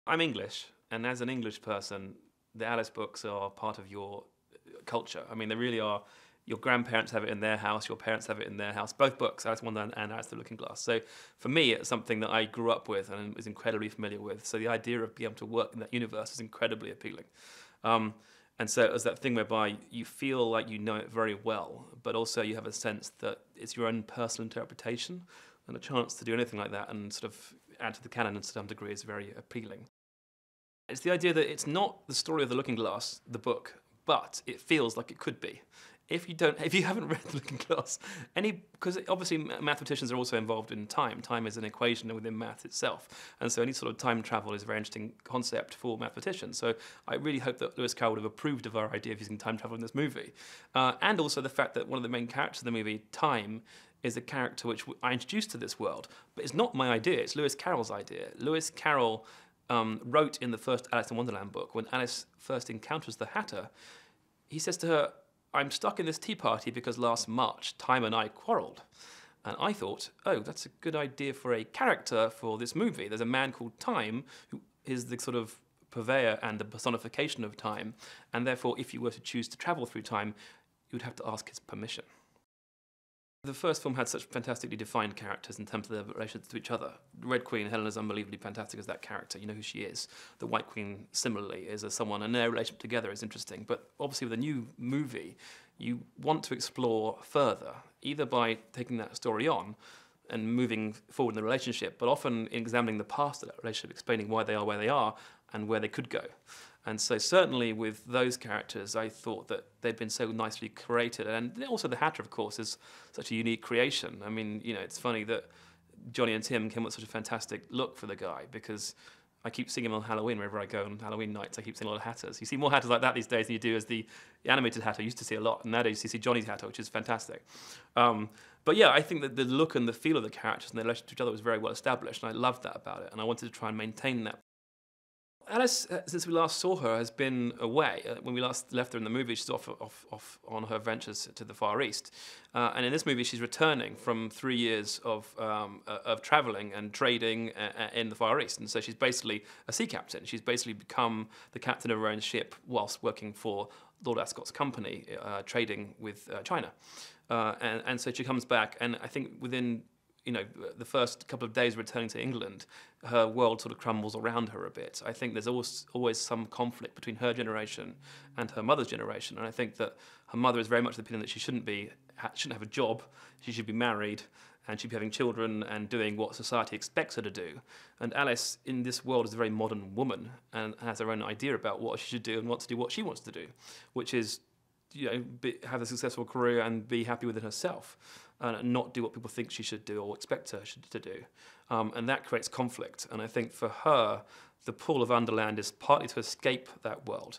I'm English, and as an English person, the Alice books are part of your culture. I mean, they really are. Your grandparents have it in their house, your parents have it in their house, both books, Alice in Wonderland and Alice the Looking Glass. So for me, it's something that I grew up with and was incredibly familiar with. So the idea of being able to work in that universe is incredibly appealing. Um, and so it was that thing whereby you feel like you know it very well, but also you have a sense that it's your own personal interpretation, and a chance to do anything like that and sort of add to the canon to some degree is very appealing. It's the idea that it's not the story of the Looking Glass, the book, but it feels like it could be. If you haven't read the Looking Glass, because obviously mathematicians are also involved in time. Time is an equation within math itself, and so any sort of time travel is a very interesting concept for mathematicians. So I really hope that Lewis Carroll would have approved of our idea of using time travel in this movie, and also the fact that one of the main characters of the movie, Time, is a character which I introduced to this world, but it's not my idea. It's Lewis Carroll's idea. Lewis Carroll wrote in the first Alice in Wonderland book, when Alice first encounters the Hatter, he says to her, "I'm stuck in this tea party because last March Time and I quarrelled." And I thought, oh, that's a good idea for a character for this movie. There's a man called Time who is the sort of purveyor and the personification of time, and therefore if you were to choose to travel through time, you would have to ask his permission. The first film had such fantastically defined characters in terms of their relations to each other. The Red Queen, Helena's unbelievably fantastic as that character. You know who she is. The White Queen, similarly, is as someone, and their relationship together is interesting. But obviously with a new movie, you want to explore further, either by taking that story on and moving forward in the relationship, but often examining the past of that relationship, explaining why they are where they are and where they could go. And so certainly with those characters, I thought that they'd been so nicely created. And also the Hatter, of course, is such a unique creation. I mean, you know, it's funny that Johnny and Tim came up with such a fantastic look for the guy, because I keep seeing him on Halloween wherever I go on Halloween nights. I keep seeing a lot of Hatters. You see more Hatters like that these days than you do as the animated Hatter. You used to see a lot, and nowadays you see Johnny's Hatter, which is fantastic. But yeah, I think that the look and the feel of the characters and their relationship to each other was very well established, and I loved that about it, and I wanted to try and maintain that. Alice, since we last saw her, has been away. When we last left her in the movie, she's off on her ventures to the Far East. And in this movie, she's returning from 3 years of traveling and trading in the Far East. And so she's basically a sea captain. She's basically become the captain of her own ship whilst working for Lord Ascot's company, trading with China. And so she comes back, and I think within the first couple of days returning to England, her world sort of crumbles around her a bit. I think there's always some conflict between her generation and her mother's generation, and I think that her mother is very much the opinion that she shouldn't have a job, she should be married, and she'd be having children and doing what society expects her to do. And Alice, in this world, is a very modern woman and has her own idea about what she should do and wants to do what she wants to do, which is have a successful career and be happy within herself, and not do what people think she should do or expect her to do. And that creates conflict. And I think for her, the pull of Underland is partly to escape that world.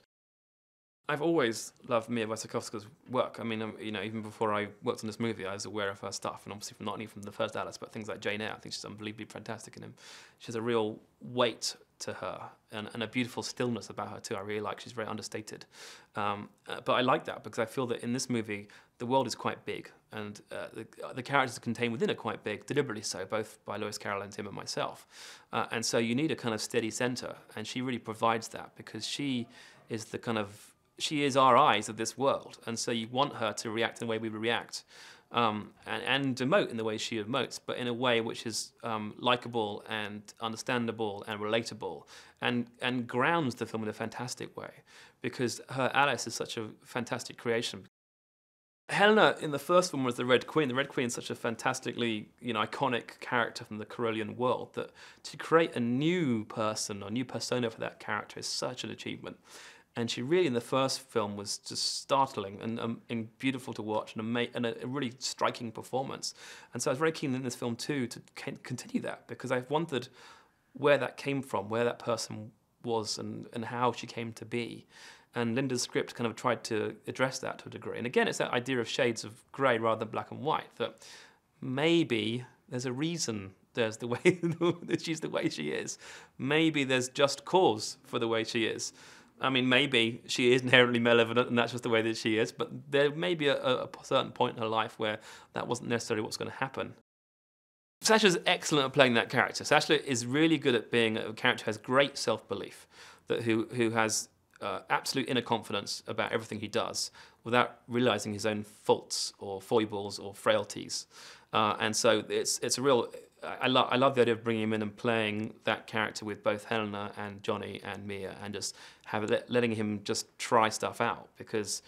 I've always loved Mia Wasikowska's work. I mean, even before I worked on this movie, I was aware of her stuff, and obviously not only from the first Alice, but things like Jane Eyre. I think she's unbelievably fantastic in him. She has a real weight to her and a beautiful stillness about her too. I really like. She's very understated, but I like that because I feel that in this movie the world is quite big, and the characters contained within are quite big, deliberately so, both by Lewis Carroll and Tim and myself. And so you need a kind of steady centre, and she really provides that because she is our eyes of this world, and so you want her to react in the way we react, and emote in the way she emotes, but in a way which is likeable and understandable and relatable, and grounds the film in a fantastic way, because her Alice is such a fantastic creation. Helena in the first film was the Red Queen. The Red Queen is such a fantastically iconic character from the Carolian world that to create a new person or new persona for that character is such an achievement. And she really, in the first film, was just startling and beautiful to watch, and a really striking performance. And so I was very keen in this film too to continue that, because I've wondered where that came from, where that person was, and how she came to be. And Linda's script kind of tried to address that to a degree. And again, it's that idea of shades of grey rather than black and white, that maybe there's a reason there's the way that she's the way she is. Maybe there's just cause for the way she is. I mean, maybe she is inherently malevolent and that's just the way that she is, but there may be a certain point in her life where that wasn't necessarily what's going to happen. Sacha's excellent at playing that character. Sacha is really good at being a character who has great self-belief, who has absolute inner confidence about everything he does without realizing his own faults or foibles or frailties. And so it's a real... I love the idea of bringing him in and playing that character with both Helena and Johnny and Mia, and just letting him just try stuff out, because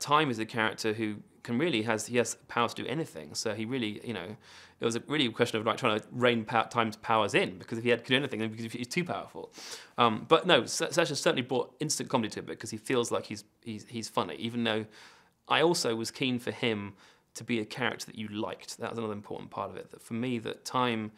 Time is a character who can really has power to do anything. So he really, it was really a question of like trying to rein Time's powers in, because if he could do anything, then because he's too powerful. But no, Sacha certainly brought instant comedy to it, because he feels like he's funny, even though I also was keen for him to be a character that you liked. That was another important part of it. That for me, that Time's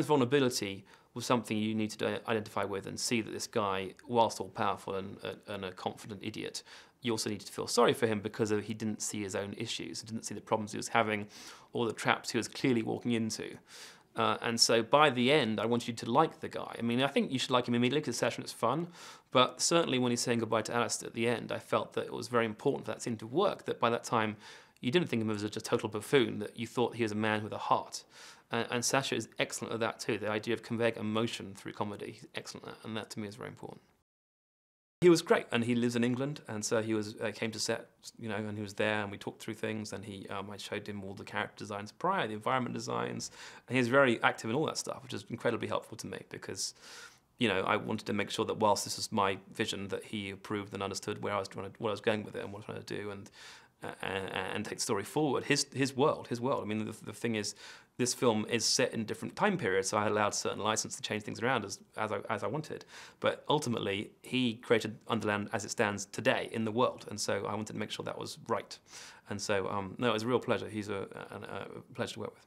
vulnerability was something you need to identify with and see that this guy, whilst all powerful and a confident idiot, you also needed to feel sorry for him because he didn't see his own issues, he didn't see the problems he was having, or the traps he was clearly walking into. And so by the end, I wanted you to like the guy. I mean, I think you should like him immediately because the session is fun, but certainly when he's saying goodbye to Alice at the end, I felt that it was very important for that scene to work, that by that time, you didn't think of him as a total buffoon, that you thought he was a man with a heart. And Sacha is excellent at that too, the idea of conveying emotion through comedy. He's excellent at that, and that to me is very important. He was great, and he lives in England, and so he came to set, and he was there, and we talked through things, and I showed him all the character designs prior, the environment designs, and he was very active in all that stuff, which is incredibly helpful to me, because I wanted to make sure that whilst this was my vision, that he approved and understood what I was going with it and what I was trying to do, and take the story forward. His world. I mean, the thing is, this film is set in different time periods, so I allowed certain license to change things around as I wanted. But ultimately, he created Underland as it stands today in the world, and so I wanted to make sure that was right. And so, no, it was a real pleasure. He's a pleasure to work with.